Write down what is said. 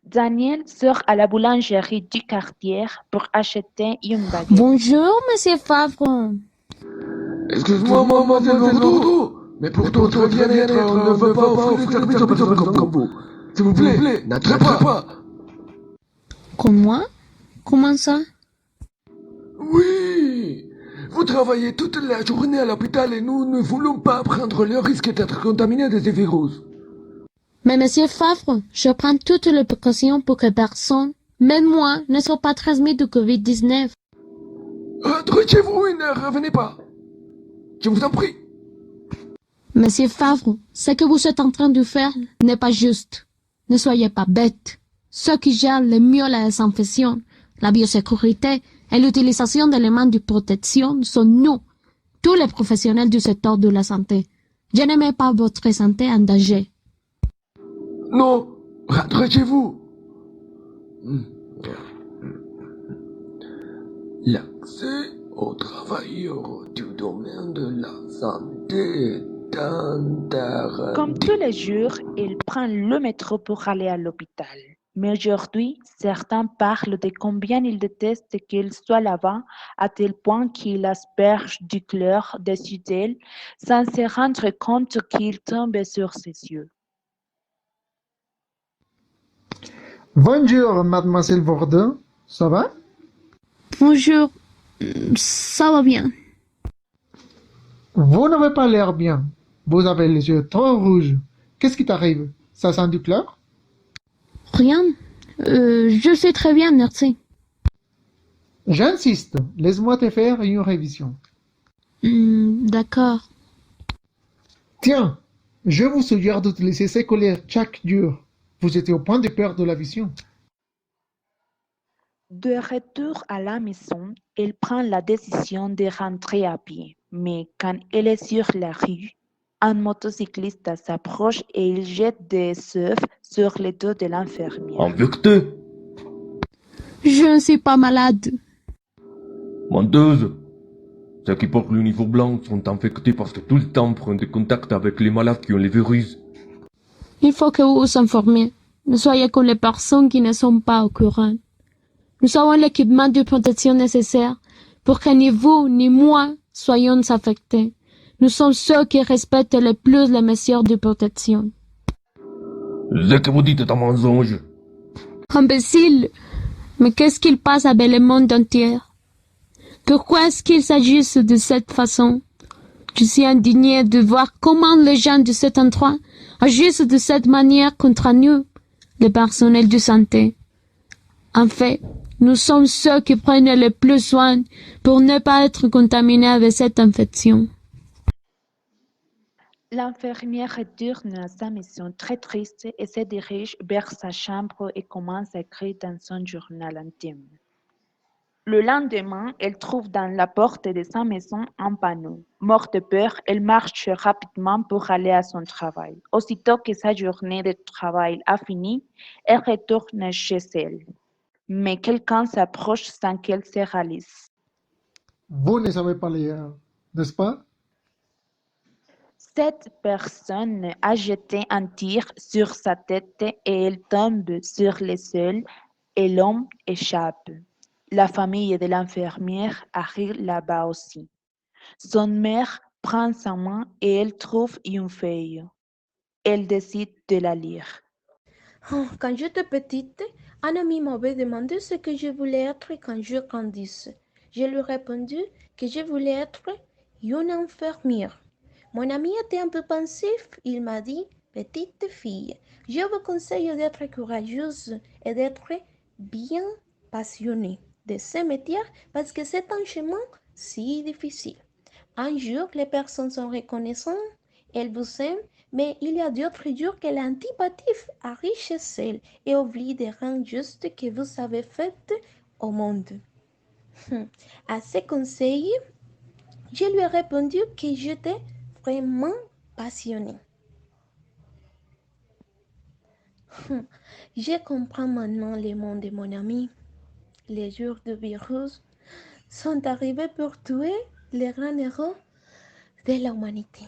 Daniel sort à la boulangerie du quartier pour acheter une baguette. Bonjour, monsieur Favre. Excuse-moi, mademoiselle Verdoux, mais pour votre bien-être, on ne veut pas offrir des services aux personnes comme vous. S'il vous plaît, n'entrez pas. Comme moi? Comment ça? Oui, vous travaillez toute la journée à l'hôpital et nous ne voulons pas prendre le risque d'être contaminés de ces virus. Mais monsieur Favre, je prends toutes les précautions pour que personne, même moi, ne soit pas transmis du Covid-19. Rentrez chez vous et ne revenez pas. Je vous en prie. Monsieur Favre, ce que vous êtes en train de faire n'est pas juste. Ne soyez pas bête. Ceux qui gèrent le mieux la désinfection, la biosécurité et l'utilisation d'éléments de protection sont nous, tous les professionnels du secteur de la santé. Je ne mets pas votre santé en danger. Non, rentrez chez vous. L'accès aux travailleurs du domaine de la santé est interdit. Comme tous les jours, il prend le métro pour aller à l'hôpital. Mais aujourd'hui, certains parlent de combien il déteste qu'il soit là-bas, à tel point qu'il asperge du chlore dessus d'elle, sans se rendre compte qu'il tombe sur ses yeux. Bonjour, mademoiselle Verdun. Ça va? Bonjour, ça va bien. Vous n'avez pas l'air bien. Vous avez les yeux trop rouges. Qu'est-ce qui t'arrive? Ça sent du chlore? Rien. Je sais très bien, merci. J'insiste, laisse-moi te faire une révision. D'accord. Tiens, je vous suggère d'utiliser ces colliers chaque jour. Vous étiez au point de perdre la vision. De retour à la maison, elle prend la décision de rentrer à pied. Mais quand elle est sur la rue, un motocycliste s'approche et il jette des œufs sur le dos de l'infirmière. Infecté, Je ne suis pas malade. menteuse. Ceux qui portent l'uniforme blanc sont infectés parce que tout le temps prennent des contacts avec les malades qui ont les virus. Il faut que vous vous informiez. Ne soyez comme les personnes qui ne sont pas au courant. Nous avons l'équipement de protection nécessaire pour que ni vous ni moi soyons affectés. Nous sommes ceux qui respectent le plus les mesures de protection. Ce que vous dites est un mensonge. Imbécile! Mais qu'est-ce qu'il passe avec le monde entier? Pourquoi est-ce qu'il s'agisse de cette façon? Je suis indigné de voir comment les gens de cet endroit agissent de cette manière contre nous, le personnel de santé. En fait, nous sommes ceux qui prennent le plus soin pour ne pas être contaminés avec cette infection. L'infirmière retourne à sa maison très triste et se dirige vers sa chambre et commence à écrire dans son journal intime. Le lendemain, elle trouve dans la porte de sa maison un panneau. Morte de peur, elle marche rapidement pour aller à son travail. Aussitôt que sa journée de travail a fini, elle retourne chez elle. Mais quelqu'un s'approche sans qu'elle se réalise. Vous ne savez pas lire, n'est-ce pas? Cette personne a jeté un tir sur sa tête et elle tombe sur le sol et l'homme échappe. La famille de l'infirmière arrive là-bas aussi. Son mère prend sa main et elle trouve une feuille. Elle décide de la lire. Oh, quand j'étais petite, un ami m'avait demandé ce que je voulais être quand je grandisse. Je lui ai répondu que je voulais être une infirmière. Mon ami était un peu pensif. Il m'a dit, petite fille, je vous conseille d'être courageuse et d'être bien passionnée de ce métier parce que c'est un chemin si difficile. Un jour, les personnes sont reconnaissantes, elles vous aiment, mais il y a d'autres jours que l'antipathie arrive chez elles et oublie des rangs justes que vous avez faits au monde. À ces conseils, je lui ai répondu que j'étais vraiment passionnée. Je comprends maintenant le monde de mon ami. Les jours de virus sont arrivés pour tuer les grands héros de l'humanité.